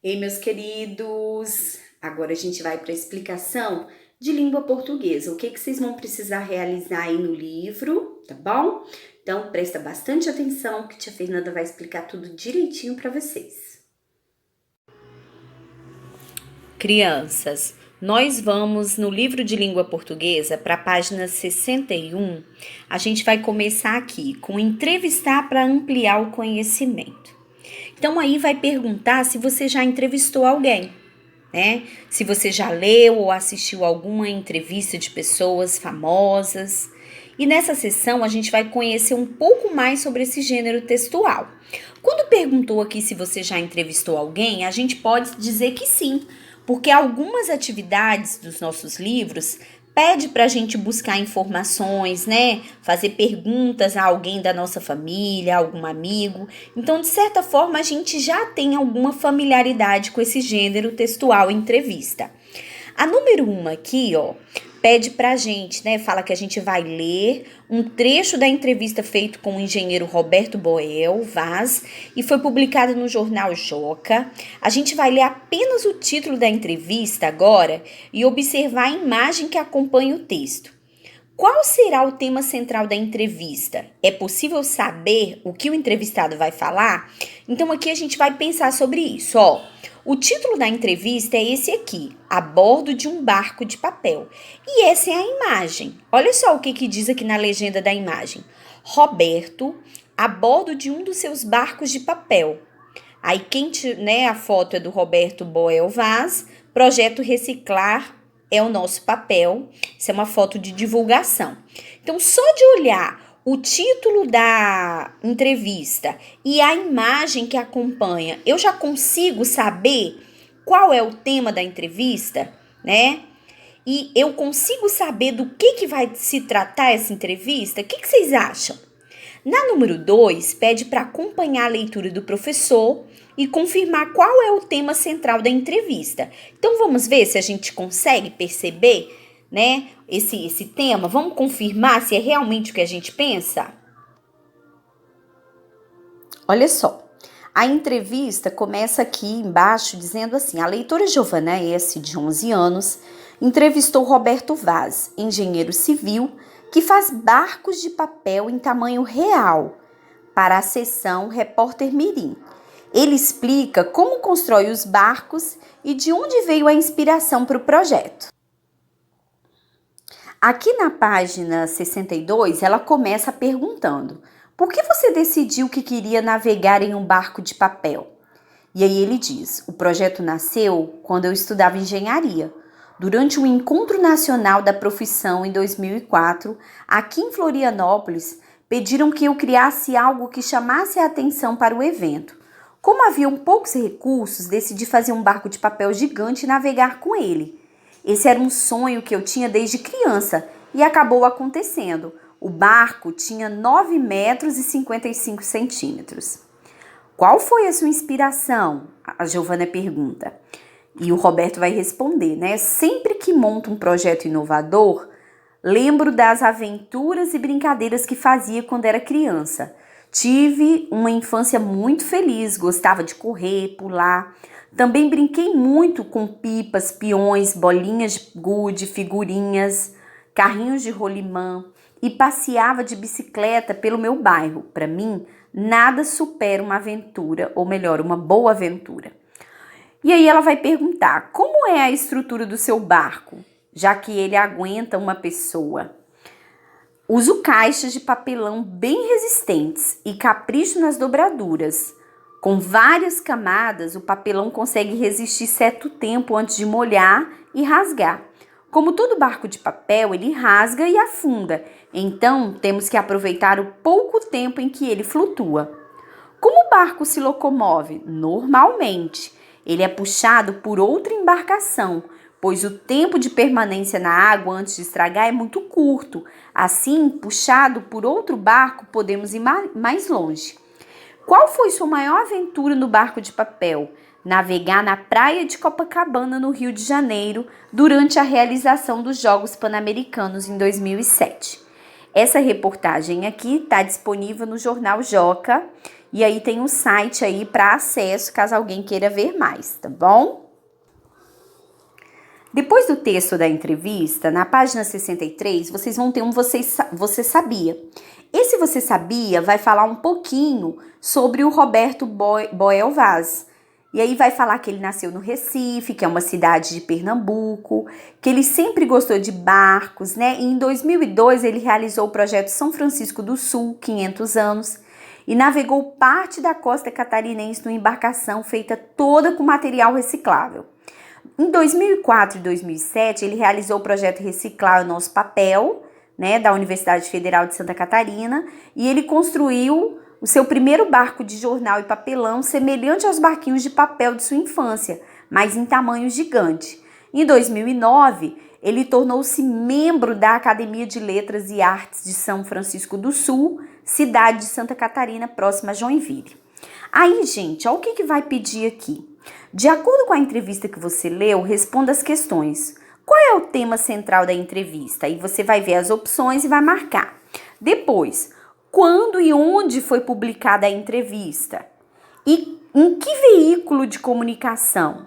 Ei, meus queridos! Agora a gente vai para a explicação de língua portuguesa. O que vocês vão precisar realizar aí no livro, tá bom? Então, presta bastante atenção que tia Fernanda vai explicar tudo direitinho para vocês. Crianças, nós vamos no livro de língua portuguesa para a página 61. A gente vai começar aqui com entrevistar para ampliar o conhecimento. Então aí vai perguntar se você já entrevistou alguém, né? Se você já leu ou assistiu alguma entrevista de pessoas famosas. E nessa sessão a gente vai conhecer um pouco mais sobre esse gênero textual. Quando perguntou aqui se você já entrevistou alguém, a gente pode dizer que sim, porque algumas atividades dos nossos livros pede para a gente buscar informações, né? Fazer perguntas a alguém da nossa família, a algum amigo. Então, de certa forma, a gente já tem alguma familiaridade com esse gênero textual entrevista. A número 1 aqui, ó, pede pra gente, né? Fala que a gente vai ler um trecho da entrevista feito com o engenheiro Roberto Boel Vaz e foi publicado no jornal Joca. A gente vai ler apenas o título da entrevista agora e observar a imagem que acompanha o texto. Qual será o tema central da entrevista? É possível saber o que o entrevistado vai falar? Então aqui a gente vai pensar sobre isso, ó. O título da entrevista é esse aqui, a bordo de um barco de papel. E essa é a imagem. Olha só o que diz aqui na legenda da imagem. Roberto, a bordo de um dos seus barcos de papel. Aí a foto é do Roberto Boel Vaz, projeto Reciclar é o nosso papel. Isso é uma foto de divulgação. Então, só de olhar o título da entrevista e a imagem que acompanha, eu já consigo saber qual é o tema da entrevista, né? E eu consigo saber do que vai se tratar essa entrevista? O que vocês acham? Na número 2, pede para acompanhar a leitura do professor e confirmar qual é o tema central da entrevista. Então, vamos ver se a gente consegue perceber, né, esse tema? Vamos confirmar se é realmente o que a gente pensa? Olha só, a entrevista começa aqui embaixo dizendo assim: a leitora Giovana S., de 11 anos, entrevistou Roberto Vaz, engenheiro civil, que faz barcos de papel em tamanho real, para a seção Repórter Mirim. Ele explica como constrói os barcos e de onde veio a inspiração para o projeto. Aqui na página 62, ela começa perguntando: por que você decidiu que queria navegar em um barco de papel? E aí ele diz: o projeto nasceu quando eu estudava engenharia. Durante um encontro nacional da profissão em 2004, aqui em Florianópolis, pediram que eu criasse algo que chamasse a atenção para o evento. Como haviam poucos recursos, decidi fazer um barco de papel gigante e navegar com ele. Esse era um sonho que eu tinha desde criança e acabou acontecendo. O barco tinha 9 metros e 55 centímetros. Qual foi a sua inspiração? A Giovana pergunta. E o Roberto vai responder, né? Sempre que monto um projeto inovador, lembro das aventuras e brincadeiras que fazia quando era criança. Tive uma infância muito feliz, gostava de correr, pular. Também brinquei muito com pipas, peões, bolinhas de gude, figurinhas, carrinhos de rolimã e passeava de bicicleta pelo meu bairro. Para mim, nada supera uma aventura, ou melhor, uma boa aventura. E aí ela vai perguntar: como é a estrutura do seu barco, já que ele aguenta uma pessoa? Uso caixas de papelão bem resistentes e capricho nas dobraduras. Com várias camadas, o papelão consegue resistir certo tempo antes de molhar e rasgar. Como todo barco de papel, ele rasga e afunda, então temos que aproveitar o pouco tempo em que ele flutua. Como o barco se locomove? Normalmente, ele é puxado por outra embarcação, pois o tempo de permanência na água antes de estragar é muito curto. Assim, puxado por outro barco, podemos ir mais longe. Qual foi sua maior aventura no barco de papel? Navegar na praia de Copacabana, no Rio de Janeiro, durante a realização dos Jogos Pan-Americanos em 2007. Essa reportagem aqui está disponível no jornal Joca e aí tem um site aí para acesso, caso alguém queira ver mais, tá bom? Depois do texto da entrevista, na página 63, vocês vão ter um Você Sabia. Esse Você Sabia vai falar um pouquinho sobre o Roberto Boel Vaz. E aí vai falar que ele nasceu no Recife, que é uma cidade de Pernambuco, que ele sempre gostou de barcos, né? E em 2002 ele realizou o projeto São Francisco do Sul, 500 anos, e navegou parte da costa catarinense numa embarcação feita toda com material reciclável. Em 2004 e 2007 ele realizou o projeto Reciclar o Nosso Papel, né, da Universidade Federal de Santa Catarina, e ele construiu o seu primeiro barco de jornal e papelão semelhante aos barquinhos de papel de sua infância, mas em tamanho gigante. Em 2009, ele tornou-se membro da Academia de Letras e Artes de São Francisco do Sul, cidade de Santa Catarina, próxima a Joinville. Aí, gente, olha o que vai pedir aqui. De acordo com a entrevista que você leu, responda as questões. Qual é o tema central da entrevista? Aí você vai ver as opções e vai marcar. Depois, quando e onde foi publicada a entrevista? E em que veículo de comunicação?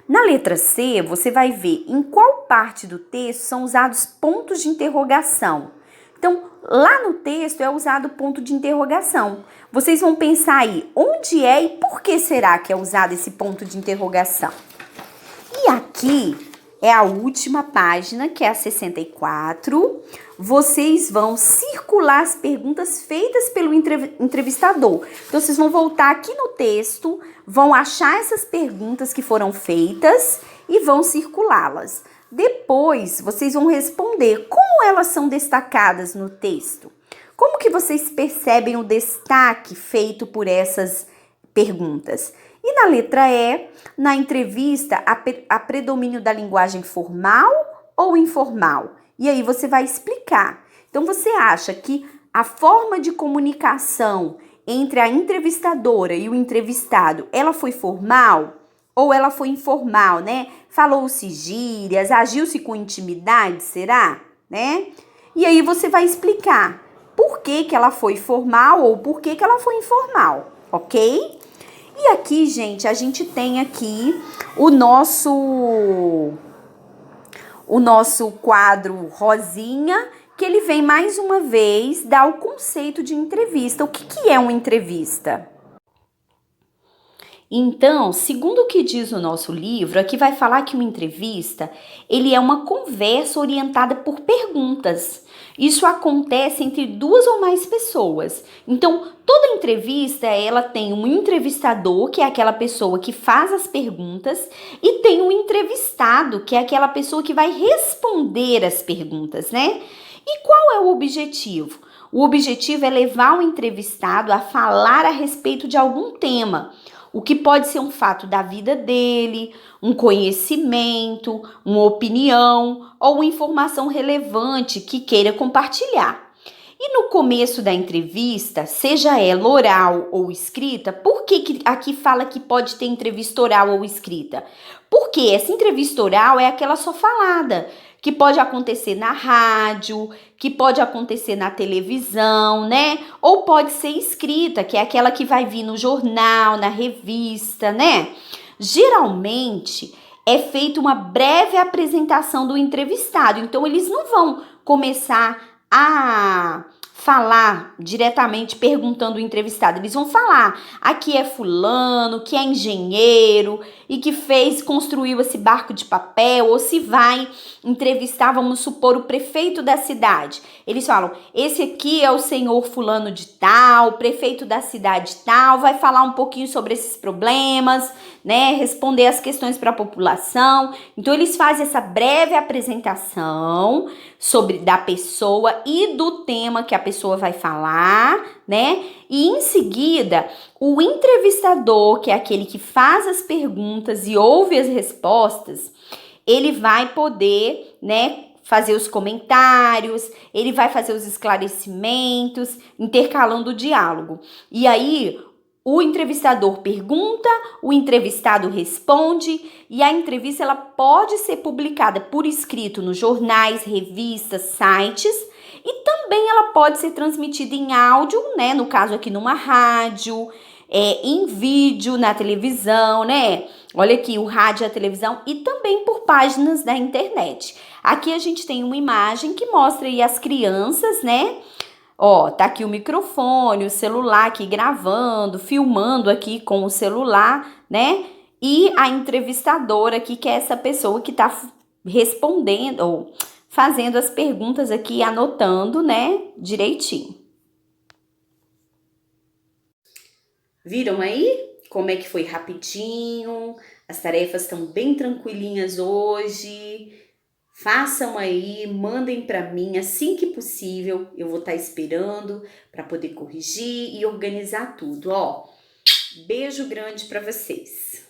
Na letra C, você vai ver em qual parte do texto são usados pontos de interrogação. Então, lá no texto é usado ponto de interrogação. Vocês vão pensar aí, onde é e por que será que é usado esse ponto de interrogação? E aqui é a última página, que é a 64. Vocês vão circular as perguntas feitas pelo entrevistador. Então, vocês vão voltar aqui no texto, vão achar essas perguntas que foram feitas e vão circulá-las. Depois, vocês vão responder como elas são destacadas no texto. Como que vocês percebem o destaque feito por essas perguntas? E na letra E, na entrevista, há predomínio da linguagem formal ou informal? E aí você vai explicar. Então, você acha que a forma de comunicação entre a entrevistadora e o entrevistado, ela foi formal ou ela foi informal, né? Falou-se gírias, agiu-se com intimidade, será? Né? E aí você vai explicar por que ela foi formal ou por que ela foi informal, ok? E aqui, gente, a gente tem aqui o nosso quadro rosinha, que ele vem mais uma vez dar o conceito de entrevista. O que é uma entrevista? Então, segundo o que diz o nosso livro, aqui vai falar que uma entrevista, ele é uma conversa orientada por perguntas. Isso acontece entre duas ou mais pessoas. Então, toda entrevista, ela tem um entrevistador, que é aquela pessoa que faz as perguntas, e tem um entrevistado, que é aquela pessoa que vai responder as perguntas, né? E qual é o objetivo? O objetivo é levar o entrevistado a falar a respeito de algum tema. O que pode ser um fato da vida dele, um conhecimento, uma opinião ou uma informação relevante que queira compartilhar. E no começo da entrevista, seja ela oral ou escrita, por que aqui fala que pode ter entrevista oral ou escrita? Porque essa entrevista oral é aquela só falada, que pode acontecer na rádio, que pode acontecer na televisão, né? Ou pode ser escrita, que é aquela que vai vir no jornal, na revista, né? Geralmente é feita uma breve apresentação do entrevistado, então eles não vão começar a falar diretamente perguntando o entrevistado. Eles vão falar, aqui é fulano, que é engenheiro e que construiu esse barco de papel, ou se vai entrevistar, vamos supor, o prefeito da cidade. Eles falam, esse aqui é o senhor fulano de tal, prefeito da cidade tal, vai falar um pouquinho sobre esses problemas, né, responder as questões para a população. Então, eles fazem essa breve apresentação da pessoa e do tema que a pessoa vai falar, né? E em seguida, o entrevistador, que é aquele que faz as perguntas e ouve as respostas, ele vai poder, né, fazer os comentários, ele vai fazer os esclarecimentos, intercalando o diálogo. E aí, o entrevistador pergunta, o entrevistado responde, e a entrevista ela pode ser publicada por escrito nos jornais, revistas, sites, e também ela pode ser transmitida em áudio, né? No caso aqui numa rádio, em vídeo, na televisão, né? Olha aqui, o rádio e a televisão e também por páginas da internet. Aqui a gente tem uma imagem que mostra aí as crianças, né? Ó, tá aqui o microfone, o celular aqui gravando, filmando aqui com o celular, né? E a entrevistadora aqui, que é essa pessoa que tá respondendo ou fazendo as perguntas aqui, anotando, né, direitinho. Viram aí como é que foi rapidinho? As tarefas estão bem tranquilinhas hoje. Façam aí, mandem para mim assim que possível. Eu vou estar esperando para poder corrigir e organizar tudo, ó. Beijo grande para vocês.